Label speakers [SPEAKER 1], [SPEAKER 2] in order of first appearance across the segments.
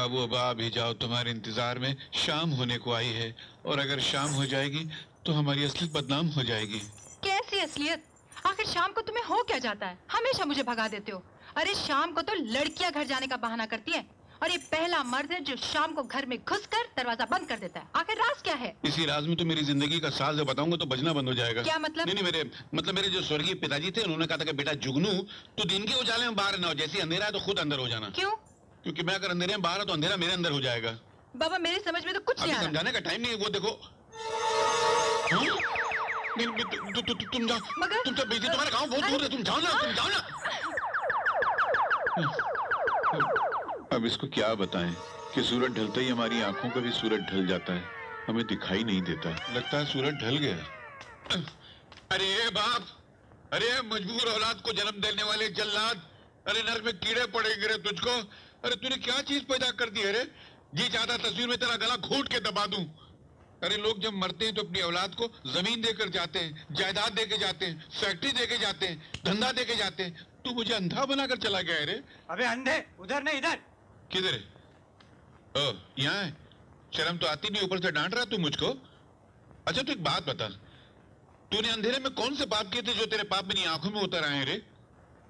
[SPEAKER 1] बाबू अब आ भी जाओ, तुम्हारे इंतजार में शाम होने को आई है, और अगर शाम हो जाएगी तो हमारी असलियत बदनाम हो जाएगी।
[SPEAKER 2] कैसी असलियत? आखिर शाम को तुम्हें हो क्या जाता है? हमेशा मुझे भगा देते हो। अरे शाम को तो लड़कियां घर जाने का बहाना करती हैं, और ये पहला मर्द है जो शाम को घर में घुसकर दरवाजा बंद कर देता है। आखिर राज क्या है?
[SPEAKER 1] इसी राज में तो मेरी जिंदगी का साल जो बताऊंगा तो बजना बंद हो जाएगा।
[SPEAKER 2] क्या मतलब?
[SPEAKER 1] नहीं मेरे जो स्वर्गीय पिताजी थे, उन्होंने कहा था कि बेटा जुगनू, तू दिन के उजाले में बाहर ना हो, जैसे अंधेरा है तो खुद अंदर हो जाना।
[SPEAKER 2] क्यों?
[SPEAKER 1] क्योंकि मैं अगर अंधेरे में बाहर हो तो अंधेरा मेरे अंदर हो जाएगा।
[SPEAKER 2] बाबा मेरी समझ में तो कुछ नहीं आ रहा।
[SPEAKER 1] समझाने का टाइम नहीं है, वो देखो। तुम जाओ, तुम तो बेटी, तुम्हारा गांव बहुत दूर है, तुम जाओ ना। अब इसको क्या बताएं कि सूरज ढलते ही हमारी आंखों का भी सूरज ढल जाता है, हमें दिखाई नहीं देता। लगता है सूरज ढल गया। अरे बाप, अरे मजबूर औलाद को जन्म देने वाले जल्लाद, अरे नर में कीड़े पड़ेंगे रे तुझको। अरे तूने क्या चीज पैदा कर दी है रे? जी चाहता तस्वीर में तेरा गला घोट के दबा दूं। अरे लोग जब मरते हैं तो अपनी औलाद को जमीन देकर जाते हैं, जायदाद देके जाते हैं, फैक्ट्री देके जाते हैं, धंधा देके जाते हैं। तू मुझे अंधा बनाकर चला गया है रे।
[SPEAKER 3] अबे अंधे, उधर नहीं इधर।
[SPEAKER 1] किधर है? ओ, यहाँ है। शर्म तो आती नहीं, ऊपर से डांट रहा तू मुझको। अच्छा तू एक बात बता, तूने अंधेरे में कौन से पाप किए थे जो तेरे पाप मेरी आंखों में उतर आए हैं रे?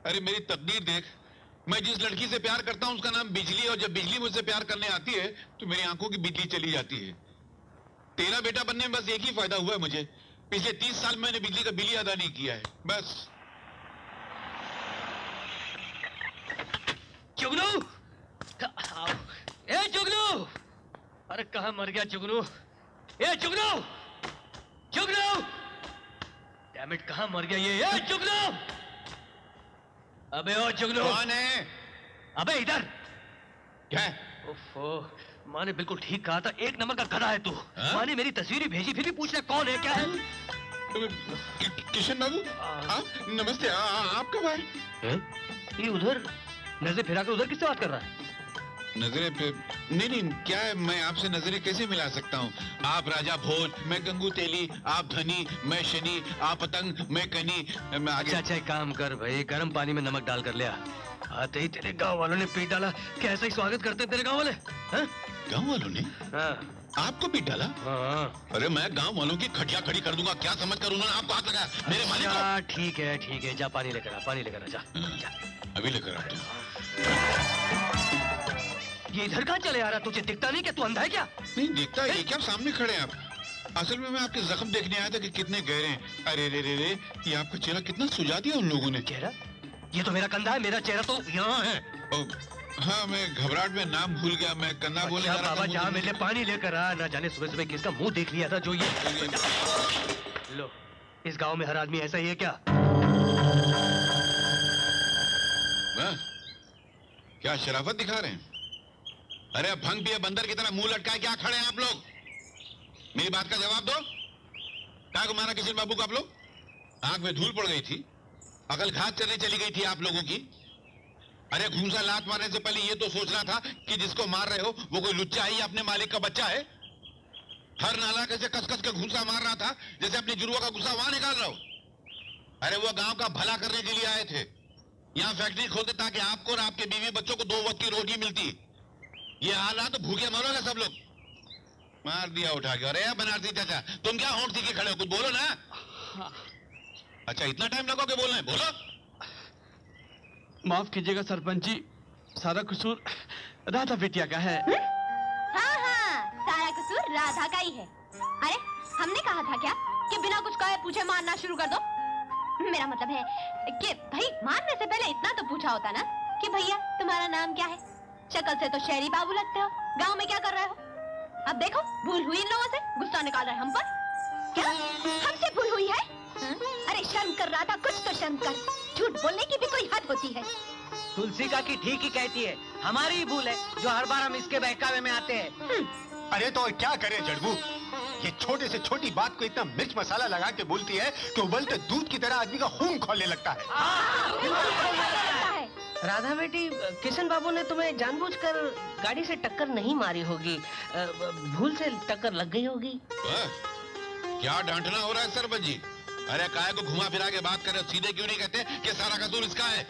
[SPEAKER 1] अरे मेरी तकदीर देख, मैं जिस लड़की से प्यार करता हूं उसका नाम बिजली, और जब बिजली मुझसे प्यार करने आती है तो मेरी आंखों की बिजली चली जाती है। तेरा बेटा बनने में बस एक ही फायदा हुआ है मुझे, पिछले 30 साल मैंने बिजली का बिल ही अदा नहीं किया है, बस।
[SPEAKER 4] जुगनू, ए जुगनू, अरे कहाँ मर गया जुगनू? ए जुगनू, जुगनू, डैम इट, कहाँ मर गया ये? ए जुगनू, अबे ओ जुगनू।
[SPEAKER 1] कौन है?
[SPEAKER 4] अबे इधर।
[SPEAKER 1] क्या?
[SPEAKER 4] ओफो, माँ ने बिल्कुल ठीक कहा था, एक नंबर का गधा है तू। माँ ने मेरी तस्वीर ही भेजी, फिर भी पूछ रहा कौन है, क्या है?
[SPEAKER 1] किशन बाबू, आप नमस्ते, आप कब आए?
[SPEAKER 4] ये उधर नजर फिरा के उधर किससे बात कर रहा है?
[SPEAKER 1] नजरें पे नहीं, क्या है, मैं आपसे नजरें कैसे मिला सकता हूँ? आप राजा भोज, मैं गंगू तेली, आप धनी, मैं शनि, आप पतंग, मैं कनी, मैं आगे।
[SPEAKER 4] अच्छा एक काम कर भाई, गर्म पानी में नमक डाल कर ले आ। आते ही तेरे गांव वालों ने पीट डाला। कैसा ही स्वागत करते तेरे गांव वाले?
[SPEAKER 1] गांव वालों ने?
[SPEAKER 4] हाँ।
[SPEAKER 1] आपको पीट डाला?
[SPEAKER 4] हाँ।
[SPEAKER 1] अरे मैं गांव वालों की खटिया खड़ी कर दूंगा, क्या समझ कर उन्होंने आपको हाथ लगाया? मेरे मालिक को।
[SPEAKER 4] ठीक है, जा पानी लेकर आ, पानी लेकर आ, जा।
[SPEAKER 1] अभी लेकर आते हैं।
[SPEAKER 4] ये इधर कहाँ चले आ रहा? तुझे दिखता नहीं क्या? तू अंधा है क्या?
[SPEAKER 1] नहीं दिखता, ये क्या सामने खड़े हैं आप? असल में मैं आपके जख्म देखने आया था कि कितने गहरे हैं। अरे रे, ये आपका चेहरा कितना सुझा दिया उन लोगों ने।
[SPEAKER 4] चेहरा? ये तो मेरा कंधा है, मेरा चेहरा तो यहाँ है।
[SPEAKER 1] हाँ, मैं घबराहट में नाम भूल गया, मैं कंधा बोले जा रहा था।
[SPEAKER 4] बाबा जा, मेरे पानी लेकर आ। ना जाने सुबह सुबह किसका मुंह देख लिया था जो ये। लो, इस गांव में हर आदमी ऐसा ही है क्या?
[SPEAKER 1] क्या शराफत दिखा रहे हैं? अरे अब भंग पिए बंदर की तरह मुंह लटकाए क्या खड़े हैं आप लोग? मेरी बात का जवाब दो। क्या को मारा किशन बाबू को आप लोग? आंख में धूल पड़ गई थी, अकल घात चलने चली गई थी आप लोगों की। अरे घूंसा लात मारने से पहले ये तो सोचना था कि जिसको मार रहे हो वो कोई लुच्चा है या अपने मालिक का बच्चा है। हर नाला कैसे कस के घूंसा मार रहा था जैसे अपनी जुर्वा का गुस्सा वहां निकाल रहा हो। अरे वो गांव का भला करने के लिए आए थे, यहाँ फैक्ट्री खोलते ताकि आपको और आपके बीवी बच्चों को 2 वक्त की रोटी मिलती। ये हाल रहा तो भूखे मरोगे सब लोग। मार दिया उठा के। अरे बनारसी चाचा, तुम क्या होंठ सीखे खड़े हो? कुछ बोलो ना। अच्छा इतना टाइम लगोगे बोलने? बोलो।
[SPEAKER 5] माफ कीजिएगा सरपंच जी, सारा कसूर राधा बिटिया का है।
[SPEAKER 6] हाँ, सारा कसूर राधा का ही है। अरे हमने कहा था क्या कि बिना कुछ कहे पूछे मारना शुरू कर दो? मेरा मतलब है कि भाई मारने से पहले इतना तो पूछा होता ना कि भैया तुम्हारा नाम क्या है? शक्ल से तो शहरी बाबू लगते हो, गांव में क्या कर रहे हो? अब देखो भूल हुई इन लोगों से, गुस्सा निकाल रहे हम पर। क्या हमसे भूल हुई है? अरे शर्म कर रहा था, कुछ तो शर्म कर। झूठ बोलने की भी कोई हद होती है।
[SPEAKER 7] तुलसी का की ठीक ही कहती है, हमारी ही भूल है जो हर बार हम इसके बहकावे में आते हैं।
[SPEAKER 3] अरे तो क्या करे जड़बू, ये छोटे से छोटी बात को इतना मिर्च मसाला लगा के बोलती है कि उबलते दूध की तरह आदमी का खून खौलने लगता है।
[SPEAKER 7] राधा बेटी, किशन बाबू ने तुम्हें जानबूझकर गाड़ी से टक्कर नहीं मारी होगी, भूल से टक्कर लग गई होगी।
[SPEAKER 1] क्या डांटना हो रहा है सरपंच जी? अरे काय को घुमा फिरा के बात कर रहे हो? सीधे क्यों नहीं कहते कि सारा कसूर इसका है?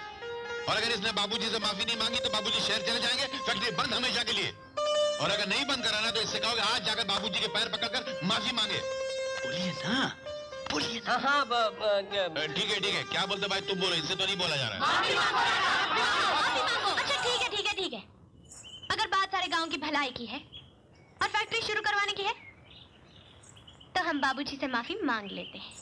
[SPEAKER 1] और अगर इसने बाबूजी से माफी नहीं मांगी तो बाबूजी शहर चले जाएंगे, फैक्ट्री बंद हमेशा के लिए। और अगर नहीं बंद कराना तो इससे कहोगे आज जाकर बाबूजी के पैर पकड़कर माफी मांगे।
[SPEAKER 4] बोलिए ना, बोलिए ना।
[SPEAKER 7] हाँ हाँ
[SPEAKER 1] ठीक है क्या बोलते भाई, तुम बोलो, इनसे तो नहीं बोला जा रहा है।
[SPEAKER 6] माफी मांगो। अच्छा ठीक है। अगर बात सारे गांव की भलाई की है और फैक्ट्री शुरू करवाने की है तो हम बाबूजी से माफी मांग लेते हैं।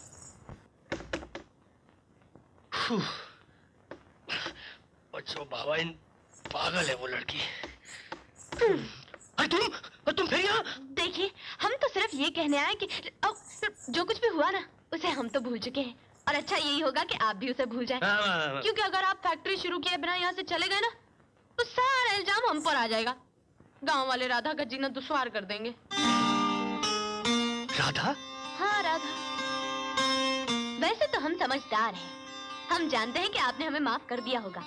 [SPEAKER 4] बच्चों बाबा, इन पागल है वो लड़की। अरे तुम फिर यहाँ?
[SPEAKER 6] देखिए, हम तो सिर्फ ये कहने आए कि जो कुछ भी हुआ ना उसे हम तो भूल चुके हैं और अच्छा यही होगा कि आप भी उसे भूल जाएं। क्योंकि अगर आप फैक्ट्री शुरू किए बिना यहाँ से चले गए ना तो सारा इल्जाम हम पर आ जाएगा। गांव वाले राधा का जीना दुश्वार कर देंगे।
[SPEAKER 4] राधा?
[SPEAKER 6] हाँ राधा। वैसे तो हम समझदार हैं। हम जानते हैं कि आपने हमें माफ कर दिया होगा,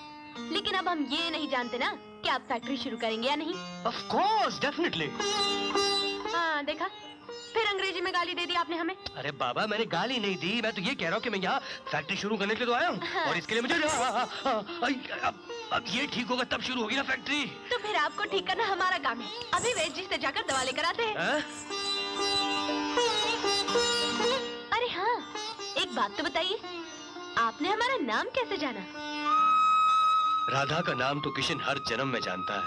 [SPEAKER 6] लेकिन अब हम ये नहीं जानते ना कि आप फैक्ट्री शुरू करेंगे या नहीं।
[SPEAKER 4] Of course, definitely.
[SPEAKER 6] हाँ देखा, फिर अंग्रेजी में गाली दे दी आपने हमें।
[SPEAKER 4] अरे बाबा, मैंने गाली नहीं दी, मैं तो ये कह रहा हूँ कि मैं यहाँ फैक्ट्री शुरू करने के लिए तो आया हूँ।
[SPEAKER 6] हाँ।
[SPEAKER 4] और इसके लिए मुझे अब ये ठीक होगा तब शुरू होगी ना फैक्ट्री।
[SPEAKER 6] तो फिर आपको ठीक करना हमारा काम है। अभी वैद्य जी से जाकर दवा लेकर आते हैं। अरे हाँ, एक बात तो बताइए, आपने हमारा नाम कैसे जाना?
[SPEAKER 4] राधा का नाम तो किशन हर जन्म में जानता है।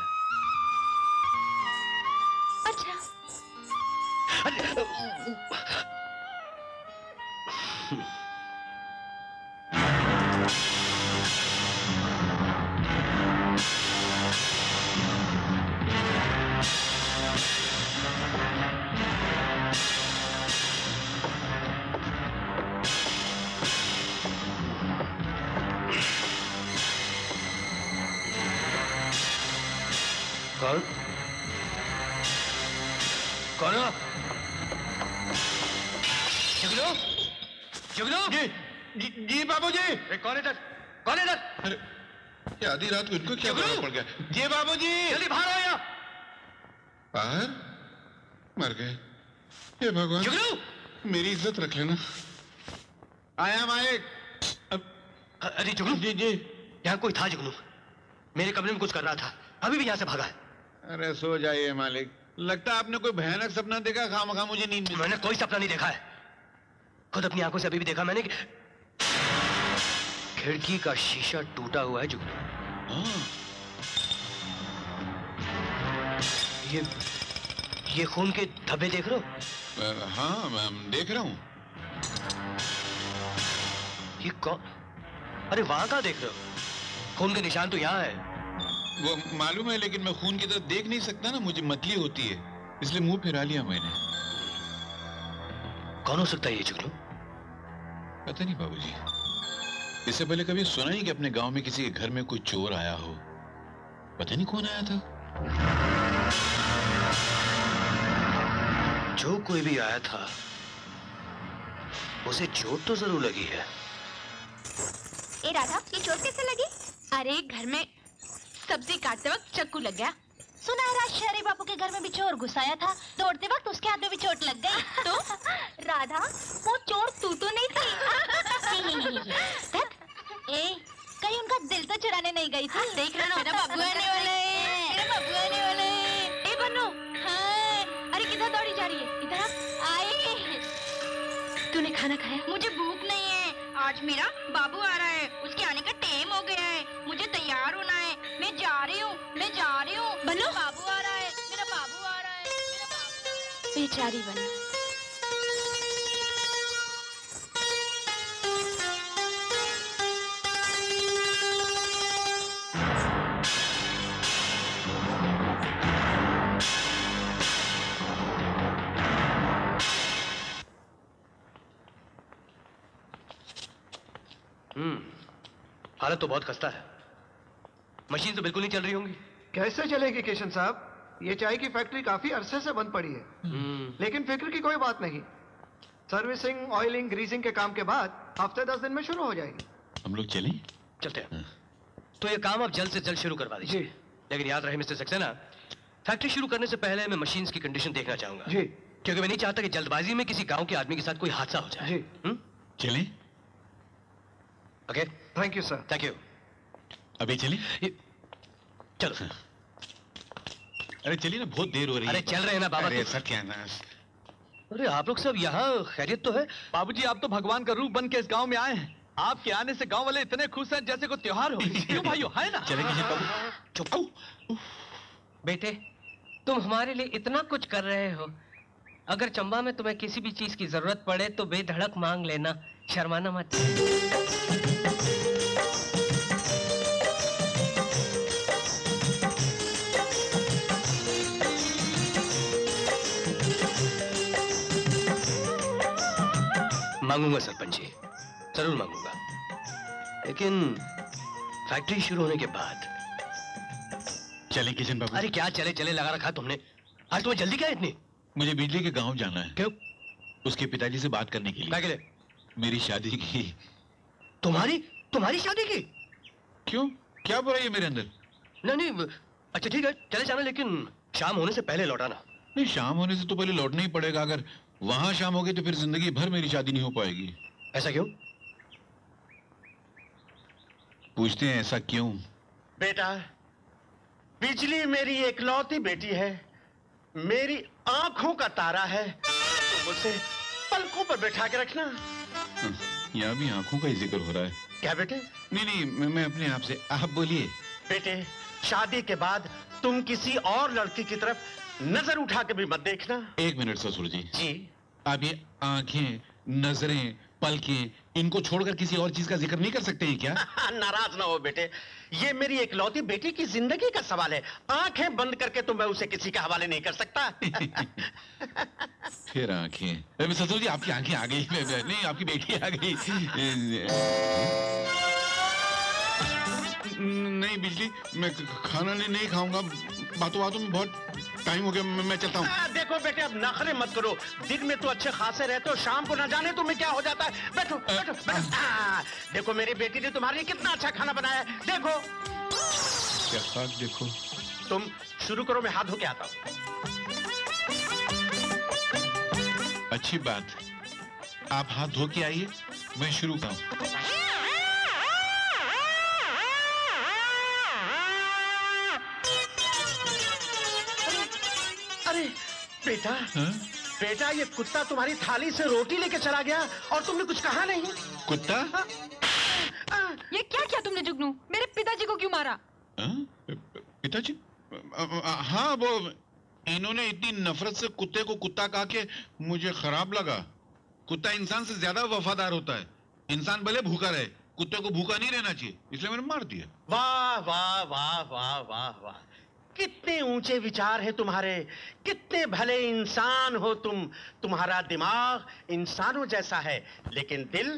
[SPEAKER 6] अच्छा।
[SPEAKER 4] कौन? कौन हो? जुगनू? जुगनू?
[SPEAKER 1] जी बाबूजी।
[SPEAKER 4] कौन है इधर? कौन है इधर?
[SPEAKER 1] अरे ये आधी रात को इनको क्या
[SPEAKER 4] जुगनू?
[SPEAKER 1] फर्क पड़ गया? जी बाबूजी।
[SPEAKER 4] जल्दी बाहर आओ यहाँ।
[SPEAKER 1] बाहर? मर गए। हे भगवान,
[SPEAKER 4] जुगनू?
[SPEAKER 1] मेरी इज्जत रख लेना। आया मालिक।
[SPEAKER 4] अरे जुगनू?
[SPEAKER 1] जी।
[SPEAKER 4] यहाँ कोई था जुगनू, मेरे कमरे में कुछ कर रहा था, अभी भी यहाँ से भागा है।
[SPEAKER 1] अरे सो जाइए मालिक, लगता है आपने कोई भयानक सपना देखा, खामखा मुझे नींद में।
[SPEAKER 4] मैंने कोई सपना नहीं देखा है, खुद अपनी आंखों से अभी भी देखा मैंने कि खिड़की का शीशा टूटा हुआ है जुगनू।
[SPEAKER 1] हाँ।
[SPEAKER 4] ये खून के धब्बे देख रहे हो?
[SPEAKER 1] हाँ मैं देख रहा हूँ।
[SPEAKER 4] ये कौन? अरे वहां कहाँ देख रहे हो? खून के निशान तो यहाँ है।
[SPEAKER 1] वो मालूम है, लेकिन मैं खून की तरफ देख नहीं सकता ना, मुझे मतली होती है, इसलिए मुंह फिरा लिया मैंने।
[SPEAKER 4] कौन हो सकता है ये जुगनू?
[SPEAKER 1] पता नहीं बाबूजी, इससे पहले कभी सुना ही कि अपने गांव में किसी के घर में कोई चोर आया हो। पता नहीं कौन आया था।
[SPEAKER 4] जो कोई भी आया था उसे चोट तो जरूर लगी है।
[SPEAKER 6] ए राधा, ये चोट कैसे लगी? अरे घर में सब्जी काटते वक्त चक्कू लग गया। सुनहरा शहरी बापू के घर में भी चोर घुस आया था, दौड़ते वक्त उसके हाथ में भी चोट लग गई। तो राधा, वो चोर तू तो नहीं थी? कहीं उनका दिल तो चुराने नहीं गई थी? देख रहा ना, मेरा बाबू आने वाला है, मेरा बाबू आने वाला है। ए बन्नू, हाँ, अरे किधर दौड़ी जा रही है? इधर आए। तूने खाना खाया? मुझे भूख नहीं है, आज मेरा बाबू आ रहा है, उसके आने का टाइम हो गया है, मुझे तैयार होना है। मैं जा रही हूँ। बन्नू, बाबू आ रहा है, मेरा बाबू आ रहा है, मेरा बाबू आ रहा है। बेचारी बन्नू।
[SPEAKER 4] हालत तो बहुत खस्ता है, मशीन तो बिल्कुल नहीं चल रही होंगी।
[SPEAKER 8] कैसे चलेगी किशन साहब? ये चाय की फैक्ट्री काफी अरसे से बंद पड़ी है। लेकिन फिक्र की कोई बात नहीं, सर्विसिंग, ऑयलिंग, ग्रीसिंग के काम के बाद हफ्ते 10 दिन में शुरू हो जाएगी।
[SPEAKER 1] हम लोग चलें?
[SPEAKER 4] चलते हैं। तो ये काम आप जल्द से जल्द शुरू करवा दीजिए। लेकिन याद रहे मिस्टर सक्सेना, फैक्ट्री शुरू करने से पहले मैं मशीन्स की कंडीशन देखना चाहूंगा।
[SPEAKER 8] जी।
[SPEAKER 4] क्योंकि मैं नहीं चाहता कि जल्दबाजी में किसी गांव के आदमी के साथ कोई हादसा हो जाए।
[SPEAKER 8] जी।
[SPEAKER 1] चलें?
[SPEAKER 4] Okay,
[SPEAKER 8] thank you sir.
[SPEAKER 4] Thank you.
[SPEAKER 1] अभी चलें?
[SPEAKER 4] चलो।
[SPEAKER 1] अरे चलिए ना, बहुत देर हो रही है।
[SPEAKER 4] अरे चल रहे हैं ना बाबा।
[SPEAKER 1] अरे ऐसा क्या ना।
[SPEAKER 4] अरे आप लोग सब यहाँ खैरियत तो है?
[SPEAKER 5] बाबूजी आप तो भगवान का रूप बन के इस गांव में आए हैं। आपके आने से गांव वाले इतने खुश हैं जैसे कोई त्योहार हो। क्यों भाइयों, है ना?
[SPEAKER 1] चले किशन बाबू। चुप।
[SPEAKER 7] बेटे, तुम हमारे लिए इतना कुछ कर रहे हो। अगर चंबा में तुम्हें किसी भी चीज की जरूरत पड़े तो बेधड़क मांग लेना, शर्माना मत।
[SPEAKER 4] मांगूंगा सरपंच जी, जरूर मांगूंगा, लेकिन फैक्ट्री शुरू होने के बाद।
[SPEAKER 1] चले किशन बाबू।
[SPEAKER 4] अरे क्या चले चले लगा रखा तुमने? आज तुम्हें जल्दी क्या है इतनी?
[SPEAKER 1] मुझे बिजली के गांव जाना है।
[SPEAKER 4] क्यों?
[SPEAKER 1] उसके पिताजी से बात करने के लिए।
[SPEAKER 4] क्या के लिए?
[SPEAKER 1] मेरी शादी की।
[SPEAKER 4] तुम्हारी शादी की?
[SPEAKER 1] क्यों, क्या बुराई है मेरे अंदर?
[SPEAKER 4] नहीं, अच्छा ठीक है, चले जाना, लेकिन शाम होने से पहले लौटाना।
[SPEAKER 1] नहीं, शाम होने से तो पहले लौटना ही पड़ेगा। अगर वहां शाम हो गई तो फिर जिंदगी भर मेरी शादी नहीं हो पाएगी।
[SPEAKER 4] ऐसा क्यों?
[SPEAKER 1] पूछते हैं ऐसा क्यों?
[SPEAKER 9] बेटा, बिजली मेरी एकलौती बेटी है, मेरी आंखों का तारा है, तो मुझे पलकों पर बैठा के रखना।
[SPEAKER 1] यहाँ भी आंखों का ही जिक्र हो रहा है।
[SPEAKER 9] क्या बेटे?
[SPEAKER 1] नहीं, मैं अपने आप से। आप बोलिए।
[SPEAKER 9] बेटे, शादी के बाद तुम किसी और लड़की की तरफ नजर उठा के भी मत देखना।
[SPEAKER 1] एक मिनट ससुर जी।
[SPEAKER 9] जी।
[SPEAKER 1] आप ये आंखें, नजरें, पलकें, इनको छोड़कर किसी और चीज का जिक्र नहीं कर सकते हैं क्या?
[SPEAKER 9] नाराज ना हो बेटे, ये मेरी एकलौती बेटी की जिंदगी का सवाल है। आंखें बंद करके तो मैं उसे किसी के हवाले नहीं कर सकता।
[SPEAKER 1] फिर आंखें। ससुर जी, आपकी आंखें आ गई। नहीं, आपकी बेटी आ गई। नहीं बिजली, मैं खाना नहीं खाऊंगा। बातों बातों में बहुत टाइम हो गया, मैं चलता हूँ।
[SPEAKER 9] देखो बेटे, अब नखरे मत करो। दिन में तो अच्छे खासे रहते हो, शाम को ना जाने तुम्हें क्या हो जाता है। बैठो बैठो बैठो। देखो मेरी बेटी ने तुम्हारे लिए कितना अच्छा खाना बनाया है, देखो।
[SPEAKER 1] क्या बात? देखो।
[SPEAKER 9] तुम शुरू करो, मैं हाथ धो के आता हूँ।
[SPEAKER 1] अच्छी बात, आप हाथ धो के आइए, मैं शुरू करूँ।
[SPEAKER 9] अरे बेटा,
[SPEAKER 1] हाँ?
[SPEAKER 9] बेटा, ये कुत्ता तुम्हारी थाली से रोटी लेके चला गया और तुमने कुछ कहा नहीं।
[SPEAKER 1] कुत्ता?
[SPEAKER 2] ये क्या किया तुमने जुगनू? मेरे पिताजी को क्यों मारा?
[SPEAKER 1] पिताजी? हाँ, वो इन्होंने इतनी नफरत से कुत्ते को कुत्ता कहा कि मुझे खराब लगा। कुत्ता इंसान से ज्यादा वफादार होता है। इंसान भले भूखा रहे, कुत्ते को भूखा नहीं रहना चाहिए, इसलिए मैंने मार दिया।
[SPEAKER 9] वाह वाह वाह वाह वाह वाह, कितने ऊंचे विचार हैं तुम्हारे, कितने भले इंसान हो तुम। तुम्हारा दिमाग इंसानों जैसा है, लेकिन दिल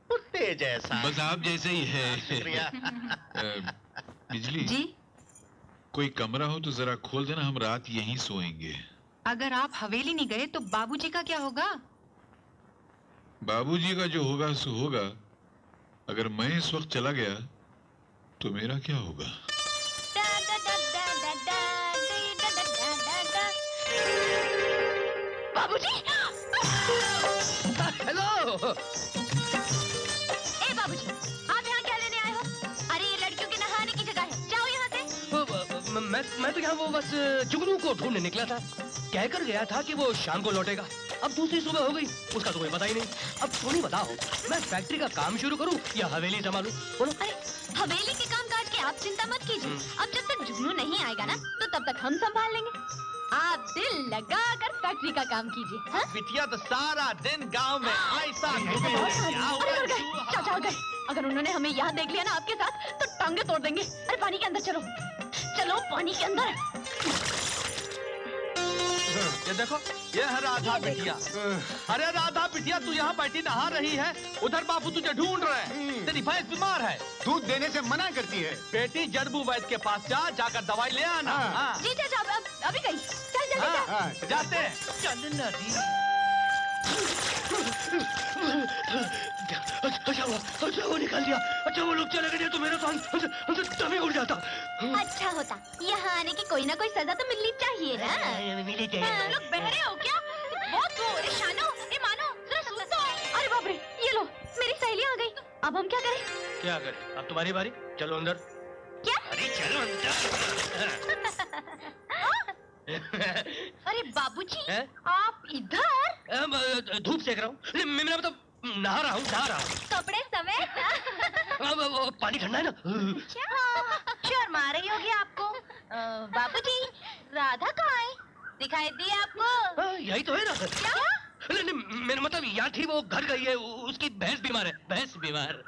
[SPEAKER 9] कुत्ते जैसा।
[SPEAKER 1] बस आप जैसे ही है।
[SPEAKER 9] शुक्रिया।
[SPEAKER 1] बिजली
[SPEAKER 2] जी,
[SPEAKER 1] कोई कमरा हो तो जरा खोल देना, हम रात यहीं सोएंगे।
[SPEAKER 2] अगर आप हवेली नहीं गए तो बाबूजी का क्या होगा?
[SPEAKER 1] बाबूजी का जो होगा सो होगा। अगर मैं इस वक्त चला गया तो मेरा क्या होगा?
[SPEAKER 6] बाबूजी!
[SPEAKER 7] हेलो।
[SPEAKER 6] ए बाबूजी, आप यहाँ क्या लेने आए हो? अरे ये लड़कियों के नहाने की जगह है, जाओ यहाँ से।
[SPEAKER 7] मैं तो यहाँ वो बस जुगनू को ढूंढने निकला था। कहकर गया था कि वो शाम को लौटेगा। अब दूसरी सुबह हो गई, उसका तो कोई पता ही नहीं। अब तुम ही बताओ, मैं फैक्ट्री का काम शुरू करूं या हवेली संभालूं? बोलो।
[SPEAKER 6] अरे हवेली के काम काज के आप चिंता मत कीजिए। अब जब तक जुगनू नहीं आएगा ना, तो तब तक हम संभाल लेंगे। आप दिल लगाकर फैक्ट्री का काम कीजिए। हाँ?
[SPEAKER 5] बिटिया तो सारा दिन गांव में ऐसा
[SPEAKER 6] चाचा गए, अगर उन्होंने हमें यहाँ देख लिया ना आपके साथ, तो टांगे तोड़ देंगे। अरे पानी के अंदर चलो, चलो पानी के अंदर।
[SPEAKER 5] ये देखो, ये है राधा बिटिया। अरे राधा बिटिया, तू यहाँ बैठी नहा रही है, उधर बापू तुझे ढूंढ रहे हैं। तेरी भैंस बीमार है,
[SPEAKER 3] दूध देने से मना करती है।
[SPEAKER 5] बेटी जड़बू वैद्य के पास जा, जाकर दवाई ले आना। हाँ।
[SPEAKER 6] जी चाचा, अभी गई। चल जल्दी
[SPEAKER 5] हाँ,
[SPEAKER 6] चल।
[SPEAKER 5] जाते हैं। चल ना दी।
[SPEAKER 4] अच्छा वो निकाल दिया। अच्छा वो लोग चले गए तो मेरा तो हमसे दम ही उड़ जाता।
[SPEAKER 6] अच्छा होता, यहाँ आने की कोई ना कोई सजा तो मिलनी चाहिए ना। हाँ, लोग बहरे हो क्या? बहुत वो, ए शानो, ए मानो, जरा सुन तो। अरे बाप रे, ये लो, मेरी सहेली आ गई। अब हम क्या करें?
[SPEAKER 4] क्या करें? अब तुम्हारी बारी, चलो अंदर।
[SPEAKER 6] क्या?
[SPEAKER 4] अरे चलो अंदर।
[SPEAKER 6] अरे बाबूजी,
[SPEAKER 7] हैं?
[SPEAKER 6] आप इधर?
[SPEAKER 7] धूप सेक रहा हूँ। मेरा मतलब नहा रहा हूँ।
[SPEAKER 6] कपड़े समेत?
[SPEAKER 7] पानी ठंडा है ना।
[SPEAKER 6] शर्म आ रही होगी आपको। बाबूजी, राधा कहाँ है? दिखाई दी आपको?
[SPEAKER 7] यही तो है ना।
[SPEAKER 6] क्या?
[SPEAKER 7] नहीं, मेरा मतलब यहाँ थी, वो घर गई है, उसकी भैंस बीमार है। भैंस बीमार।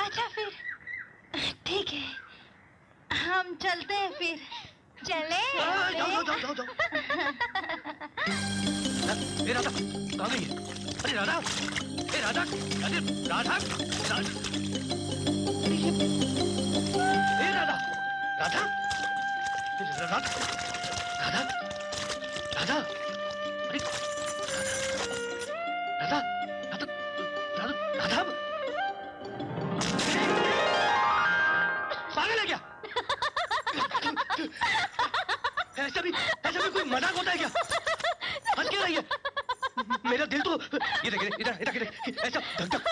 [SPEAKER 6] अच्छा फिर ठीक है, हम चलते हैं फिर। चले?
[SPEAKER 7] जाओ। ए राधा, कहाँ गई है? अरे राधा, ए राधा, अरे राधा, ए राधा, राधा, अरे राधा, पागल है क्या? ऐसा भी कोई मजाक होता है क्या? हंस क्यों रही है? मेरा दिल तो इधर ऐसा धक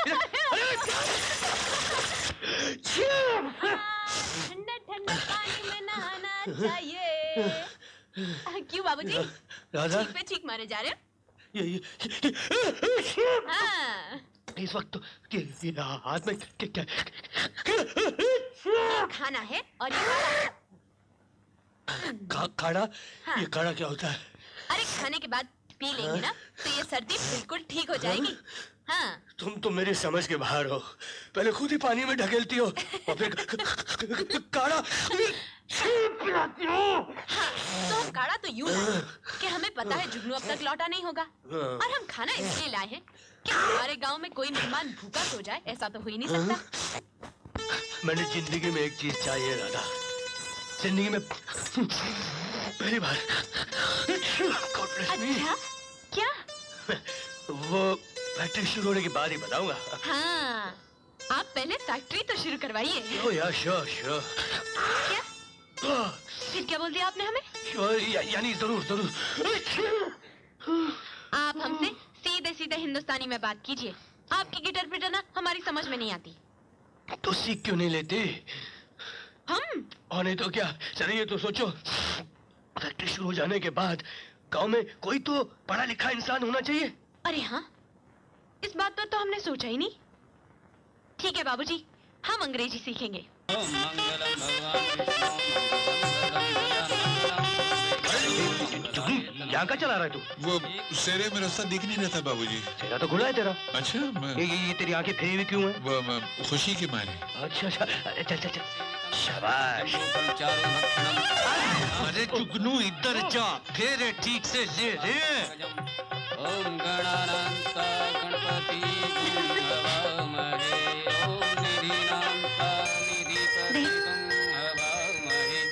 [SPEAKER 6] ठंडा पानी में नहाना चाहिए। क्यों बाबूजी?
[SPEAKER 7] राधा,
[SPEAKER 6] चीख पे चीख मारे जा रहे हैं?
[SPEAKER 7] ये
[SPEAKER 6] हाँ।
[SPEAKER 7] इस वक्त ये हाथ में क्या?
[SPEAKER 6] खाना है और ये
[SPEAKER 7] काढ़ा?
[SPEAKER 6] हाँ।
[SPEAKER 7] ये काढ़ा क्या होता है?
[SPEAKER 6] अरे खाने के बाद पी लेंगे ना तो ये सर्दी बिल्कुल ठीक हो जाएगी। हाँ।
[SPEAKER 7] तुम तो मेरी समझ के बाहर हो। पहले खुद ही पानी में ढकेलती हो और फिर काढ़ा पिलाती हो।
[SPEAKER 6] हाँ, तो हम काढ़ा तो यूं लाए कि हमें पता है जुगनू अब तक लौटा नहीं होगा, और हम खाना इसलिए लाए हैं कि हमारे गांव में कोई मेहमान भूखा सो जाए, ऐसा तो हो ही नहीं सकता।
[SPEAKER 7] मैंने जिंदगी में एक चीज चाहिए राधा, जिंदगी में पहली बार।
[SPEAKER 6] अच्छा क्या?
[SPEAKER 7] वो फैक्ट्री शुरू होने के बाद ही बताऊंगा।
[SPEAKER 6] हाँ, आप पहले फैक्ट्री तो शुरू करवाइए।
[SPEAKER 7] ओ या श्योर।
[SPEAKER 6] क्या? फिर क्या बोल दिया आपने हमें?
[SPEAKER 7] यानी जरूर।
[SPEAKER 6] आप हमसे सीधे सीधे हिंदुस्तानी में बात कीजिए। आपकी गिटर पिटर ना हमारी समझ में नहीं आती।
[SPEAKER 7] तो सीख क्यों नहीं लेते?
[SPEAKER 6] हम?
[SPEAKER 7] और नहीं तो क्या। चलिए ये तो सोचो, फैक्ट्री शुरू हो जाने के बाद गांव में कोई तो पढ़ा लिखा इंसान होना चाहिए।
[SPEAKER 6] अरे हाँ, इस बात पर तो हमने सोचा ही नहीं। ठीक है बाबूजी, हम अंग्रेजी सीखेंगे।
[SPEAKER 7] यहाँ का चला रहा है तू?
[SPEAKER 1] वो सेरे में रास्ता दिख नहीं रहता बाबूजी।
[SPEAKER 7] तेरा तो खुला है तेरा।
[SPEAKER 1] अच्छा
[SPEAKER 7] ये तेरी आंखें फेरी हुई क्यों है?
[SPEAKER 1] वो खुशी के मारे।
[SPEAKER 7] अच्छा चल शाबाश।
[SPEAKER 4] अरे चुगनू इधर जा, फेरे ठीक से ले रे।
[SPEAKER 10] ओम गणानांता गणपति हवामहे, ओम निधिनांता निधिपति हवामहे,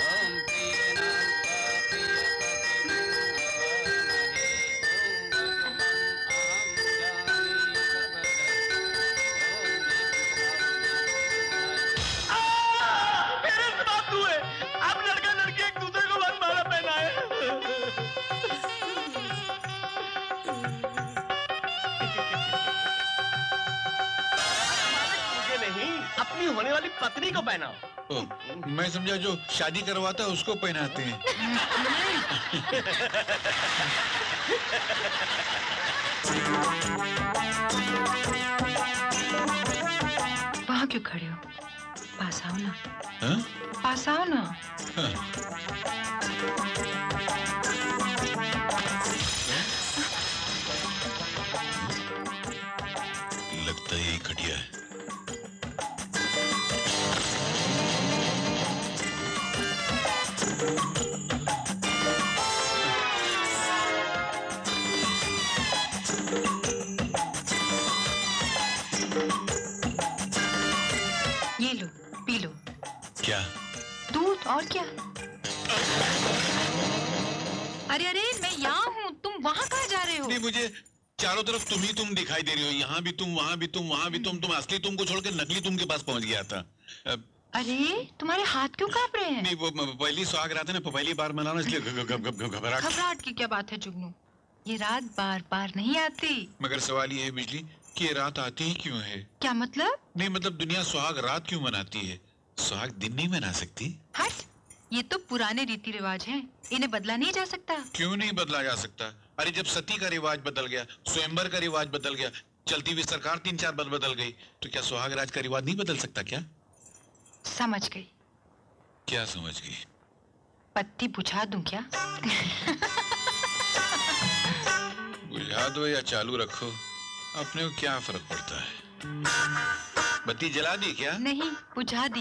[SPEAKER 10] ओम प्रियनांता प्रियपति हवामहे, ओम
[SPEAKER 5] मेरे जवाब हुए। अब लड़का लड़की एक दूसरे को वरमाला पहनाए। मुझे नहीं, अपनी होने वाली पत्नी को पहनाओ।
[SPEAKER 1] मैं समझा जो शादी करवाता है उसको पहनाते हैं।
[SPEAKER 2] वहाँ क्यों खड़े हो? पास आओ ना।
[SPEAKER 1] हाँ?
[SPEAKER 2] पास आओ ना।
[SPEAKER 1] हाँ। लगता है यही खटिया है।
[SPEAKER 2] ये लो, पी लो।
[SPEAKER 1] क्या?
[SPEAKER 2] दूध और क्या? अरे मैं यहाँ हूँ, तुम वहाँ कहाँ जा रहे हो?
[SPEAKER 1] नहीं, मुझे चारों तरफ तुम दिखाई दे रही हो। यहाँ भी तुम, वहाँ भी तुम, वहाँ भी तुम असली तुमको छोड़ के नकली तुम के पास पहुँच गया था।
[SPEAKER 2] अरे तुम्हारे हाथ क्यों कांप रहे हैं?
[SPEAKER 1] नहीं, वो पहली सुहाग रात है ना, पहली बार मनाना, इसलिए घबराहट।
[SPEAKER 2] घबराहट की क्या बात है जुगनू? ये रात बार बार नहीं आती।
[SPEAKER 1] मगर सवाल ये है बिजली कि ये रात आती ही क्यों है?
[SPEAKER 2] क्या मतलब?
[SPEAKER 1] नहीं मतलब दुनिया सुहाग रात क्यों मनाती है? सुहाग दिन नहीं मना सकती?
[SPEAKER 2] हट, ये तो पुराने रीति रिवाज हैं, इन्हें बदला नहीं जा सकता।
[SPEAKER 1] क्यों नहीं बदला जा सकता? अरे जब सती का रिवाज बदल गया, स्वयंवर का रिवाज बदल गया, चलती हुई सरकार 3-4 बदल गई, तो क्या सुहागराज का रिवाज नहीं बदल सकता क्या?
[SPEAKER 2] समझ गई।
[SPEAKER 1] क्या समझ गई?
[SPEAKER 2] पत्ती बुझा दूं क्या?
[SPEAKER 1] बुझा दो या चालू रखो, अपने को क्या फर्क पड़ता है? बत्ती जला दी क्या?
[SPEAKER 2] नहीं, बुझा दी।